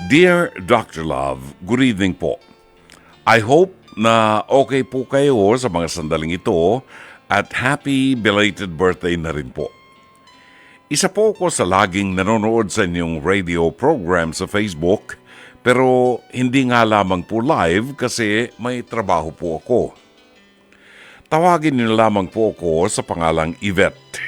Dear Dr. Love, good evening po. I hope na okay po kayo sa mga sandaling ito at happy belated birthday na rin po. Isa po ako sa laging nanonood sa inyong radio program sa Facebook pero hindi nga lamang po live kasi may trabaho po ako. Tawagin niyo lamang po ako sa pangalang Yvette.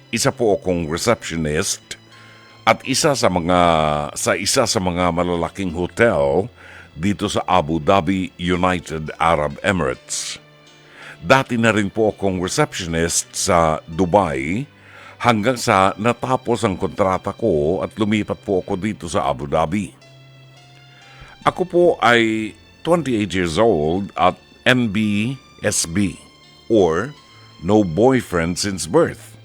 Isa po akong receptionist at isa sa mga malalaking hotel dito sa Abu Dhabi, United Arab Emirates. Dati na rin po akong receptionist sa Dubai hanggang sa natapos ang kontrata ko at lumipat po ako dito sa Abu Dhabi. Ako po ay 28 years old at NBSB or no boyfriend since birth.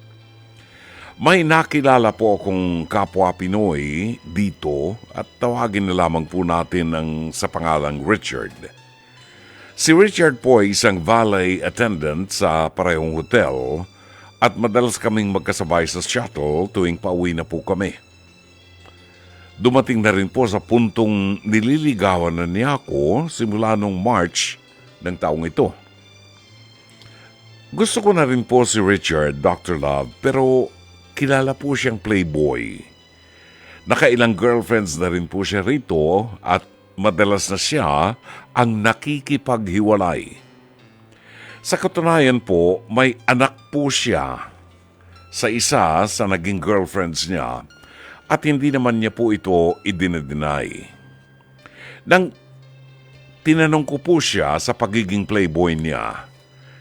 May nakilala po akong kapwa Pinoy dito at tawagin na lamang po natin sa pangalang Richard. Si Richard po ay isang valet attendant sa parehong hotel at madalas kaming magkasabay sa shuttle tuwing pauwi na po kami. Dumating na rin po sa puntong nililigawan na niya ako simula noong March ng taong ito. Gusto ko na rin po si Richard, Dr. Love, pero kilala po siyang playboy. Nakailang girlfriends na rin po siya rito at madalas na siya ang nakikipaghiwalay. Sa katunayan po, may anak po siya sa isa sa naging girlfriends niya at hindi naman niya po ito idinedeny. Nang tinanong ko po siya sa pagiging playboy niya,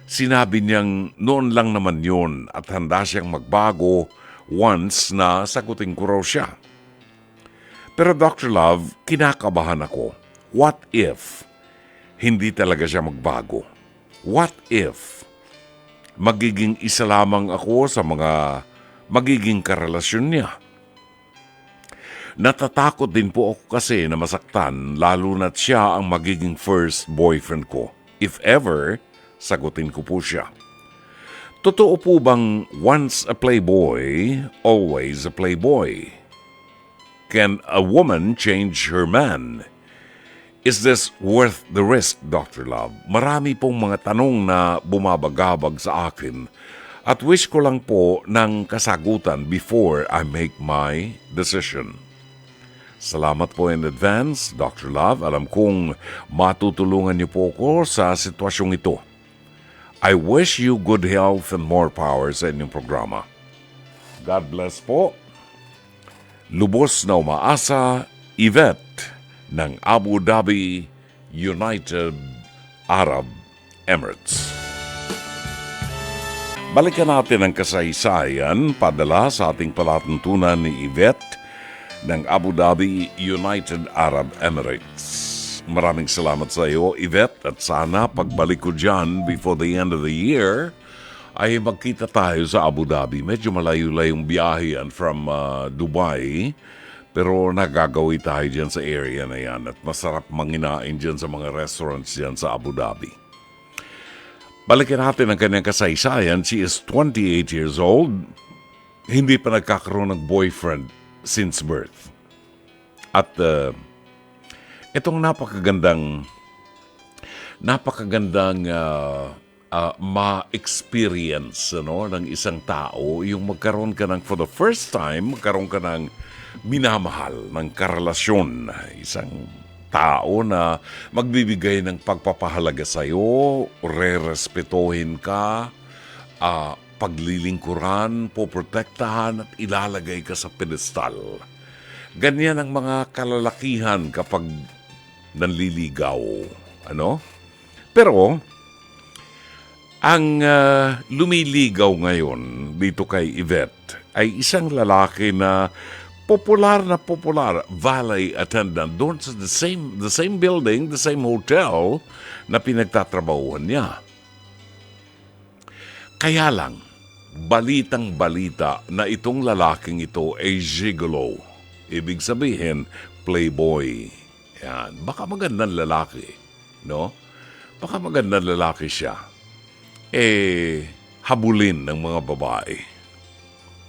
sinabi niyang noon lang naman yun at handa siyang magbago once na sagutin ko raw siya. Pero Dr. Love, kinakabahan ako. What if hindi talaga siya magbago? What if magiging isa lamang ako sa mga magiging karelasyon niya? Natatakot din po ako kasi na masaktan lalo na't siya ang magiging first boyfriend ko. If ever, sagutin ko po siya. Totoo po bang once a playboy, always a playboy? Can a woman change her man? Is this worth the risk, Dr. Love? Marami pong mga tanong na bumabagabag sa akin at wish ko lang po ng kasagutan before I make my decision. Salamat po in advance, Dr. Love. Alam kong matutulungan niyo po ako sa sitwasyong ito. I wish you good health and more power sa inyong programa. God bless po. Lubos na umaasa, Yvette ng Abu Dhabi, United Arab Emirates. Balikan natin ang kasaysayan padala sa ating palatuntunan ni Yvette ng Abu Dhabi, United Arab Emirates. Maraming salamat sa iyo, Yvette, at sana pagbalik ko dyan before the end of the year ay magkita tayo sa Abu Dhabi. Medyo malayo-layong biyahe from Dubai, pero nagagawi tayo dyan sa area na yan at masarap manginain dyan sa mga restaurants dyan sa Abu Dhabi. Balikan natin ang kanyang kasaysayan. She is 28 years old. Hindi pa nagkakaroon ng boyfriend since birth. At itong napakagandang ma-experience ng isang tao, yung magkaroon ka ng, for the first time, magkaroon ka ng minamahal, ng karelasyon. Isang tao na magbibigay ng pagpapahalaga sa'yo, re-respetuhin ka, paglilingkuran, poprotektahan at ilalagay ka sa pedestal. Ganyan ang mga kalalakihan kapag nanliligaw. Pero, ang lumiligaw ngayon dito kay Yvette ay isang lalaki na popular, valet attendant doon sa the same building, the same hotel na pinagtatrabahuhan niya. Kaya lang, balitang-balita na itong lalaking ito ay gigolo. Ibig sabihin, playboy. Yan. Baka magandang lalaki, no? Baka magandang lalaki siya. Habulin ng mga babae.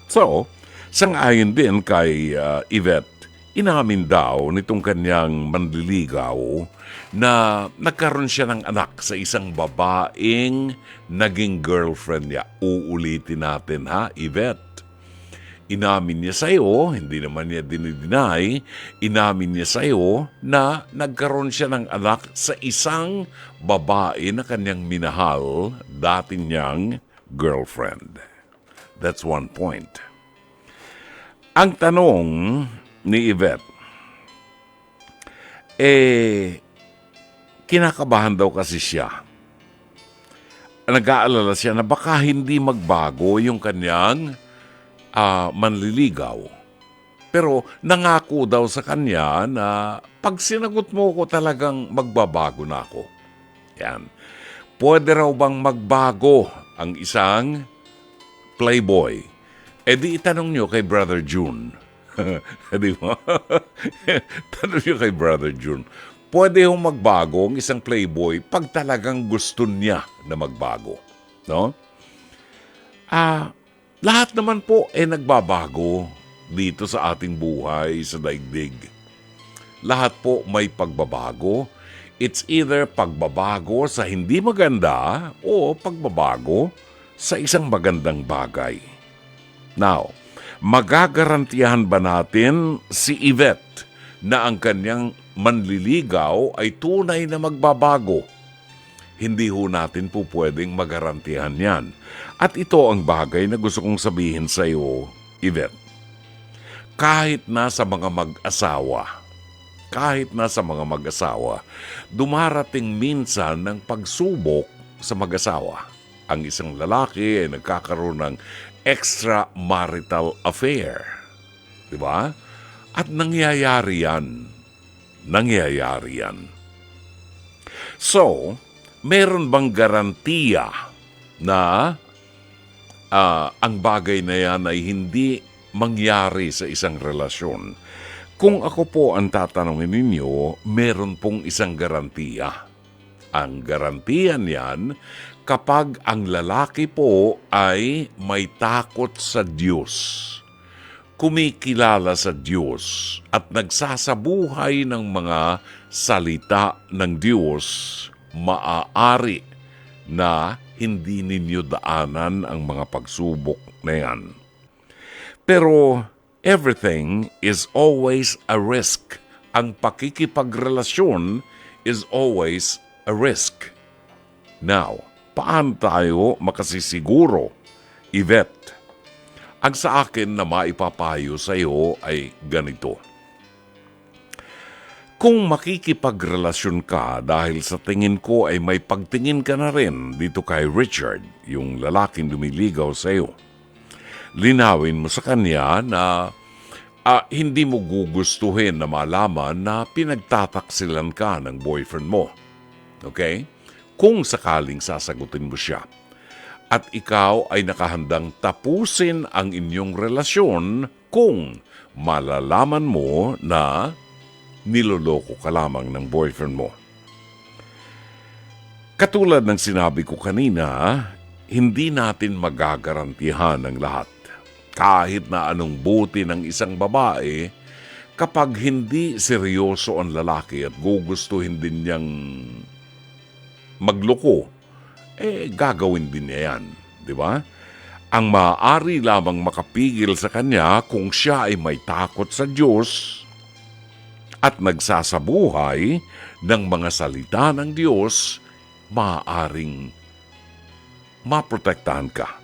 So, sang-ayon din kay Yvette, Inamin daw nitong kanyang manliligaw na nagkaroon siya ng anak sa isang babaeng naging girlfriend niya. Uulitin natin ha, Yvette. Inamin niya sa'yo, hindi naman niya dinideny, inamin niya sa'yo na nagkaroon siya ng anak sa isang babae na kanyang minahal, dati niyang girlfriend. That's one point. Ang tanong ni Yvette, kinakabahan daw kasi siya. Nag-aalala siya na baka hindi magbago yung kanyang manliligaw. Pero nangako daw sa kanya na pag sinagot mo ko talagang magbabago na ako. Yan. Pwede raw bang magbago ang isang playboy? Di itanong nyo kay Brother June. Di ba? Tanong nyo kay Brother June. Pwede hong magbago ang isang playboy pag talagang gusto niya na magbago. No? Lahat naman po nagbabago dito sa ating buhay, sa daigdig. Lahat po may pagbabago. It's either pagbabago sa hindi maganda o pagbabago sa isang magandang bagay. Now, magagarantiyahan ba natin si Yvette na ang kanyang manliligaw ay tunay na magbabago? Hindi ho natin po pwedeng magarantiyahan yan. At ito ang bagay na gusto kong sabihin sa iyo, Yvette. Kahit na sa mga mag-asawa, dumarating minsan ng pagsubok sa mag-asawa. Ang isang lalaki ay nagkakaroon ng extramarital affair. Diba? At nangyayari yan. So, meron bang garantiya na ang bagay na yan ay hindi mangyari sa isang relasyon? Kung ako po ang tatanungin ninyo, meron pong isang garantiya. Ang garantiya niyan kapag ang lalaki po ay may takot sa Diyos, kumikilala sa Diyos at nagsasabuhay ng mga salita ng Diyos, maaari na hindi ninyo daanan ang mga pagsubok na yan. Pero everything is always a risk. Ang pakikipagrelasyon is always a risk. Now, paano tayo makasisiguro, Yvette? Ang sa akin na maipapayo sa iyo ay ganito. Kung makikipagrelasyon ka dahil sa tingin ko ay may pagtingin ka na rin dito kay Richard, yung lalaking lumiligaw sa iyo, linawin mo sa kanya na hindi mo gugustuhin na malaman na pinagtataksilan ka ng boyfriend mo. Okay? Kung sakaling sasagutin mo siya at ikaw ay nakahandang tapusin ang inyong relasyon kung malalaman mo na niloloko ka lamang ng boyfriend mo. Katulad ng sinabi ko kanina, hindi natin magagarantihan ang lahat. Kahit na anong buti ng isang babae, kapag hindi seryoso ang lalaki at gugustuhin din niyang magloko, gagawin din niya yan. Di ba? Ang maaari lamang makapigil sa kanya kung siya ay may takot sa Diyos at nagsasabuhay ng mga salita ng Diyos, maaaring maprotektahan ka.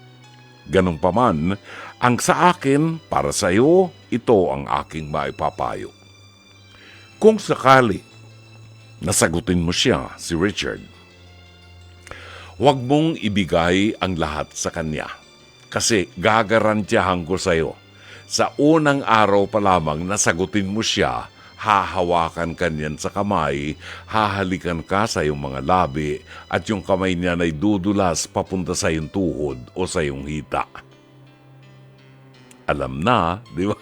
Ganun pa man, ang sa akin, para sa iyo, ito ang aking maipapayo. Kung sakali nasagutin mo siya, si Richard, huwag mong ibigay ang lahat sa kanya. Kasi gagarantiyahan ko sa iyo, sa unang araw pa lamang nasagutin mo siya, hahawakan ka niyan sa kamay, hahalikan ka sa iyong mga labi, at yung kamay niya ay dudulas papunta sa iyong tuhod o sa iyong hita. Alam na, di ba?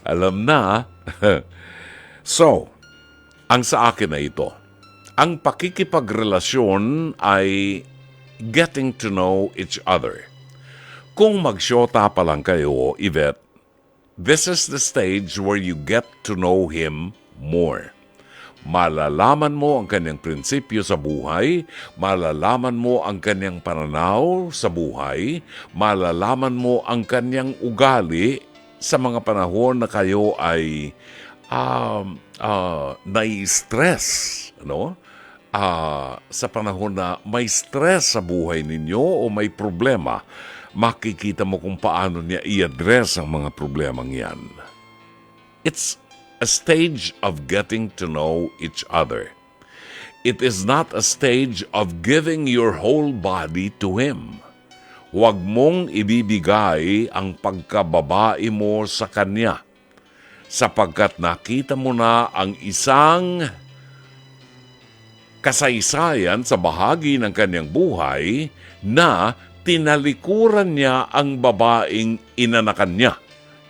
Alam na. So, ang sa akin na ito, ang pakikipagrelasyon ay getting to know each other. Kung magsyota pa lang kayo, Yvette, This is the stage where you get to know him more. Malalaman mo ang kanyang prinsipyo sa buhay, malalaman mo ang kanyang pananaw sa buhay, malalaman mo ang kanyang ugali sa mga panahon na kayo ay nai-stress, no? Sa panahon na may stress sa buhay ninyo o may problema, makikita mo kung paano niya i-address ang mga problemang yan. It's a stage of getting to know each other. It is not a stage of giving your whole body to him. Huwag mong ibibigay ang pagkababae mo sa kanya, sapagkat nakita mo na ang isang kasaysayan sa bahagi ng kanyang buhay na tinalikuran niya ang babaeng inanakan niya.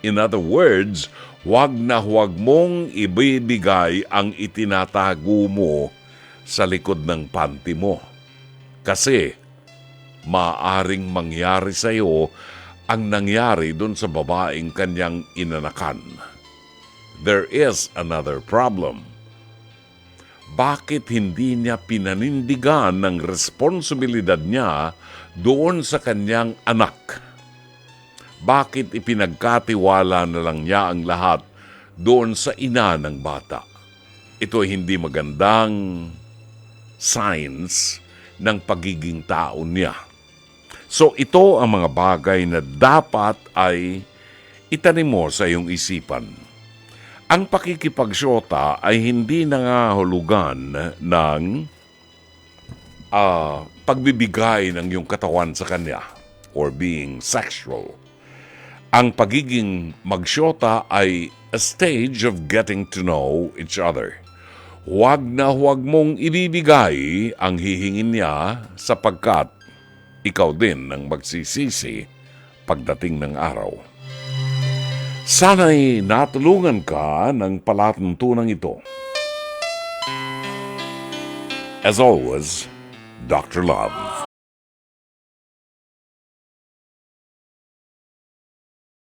In other words, huwag na huwag mong ibibigay ang itinatago mo sa likod ng panty mo. Kasi maaring mangyari sa iyo ang nangyari dun sa babaeng kanyang inanakan. There is another problem. Bakit hindi niya pinanindigan ng responsibilidad niya doon sa kanyang anak? Bakit ipinagkatiwala na lang niya ang lahat doon sa ina ng bata? Ito ay hindi magandang signs ng pagiging tao niya. So ito ang mga bagay na dapat ay itanim mo sa iyong isipan. Ang pakikipagsyota ay hindi nangahulugan ng pagbibigay ng iyong katawan sa kanya or being sexual. Ang pagiging magsyota ay a stage of getting to know each other. Huwag na huwag mong ibibigay ang hihingin niya sapagkat ikaw din ang magsisisi pagdating ng araw. Sana'y natulungan ka ng palatuntunan ito. As always, Dr. Love.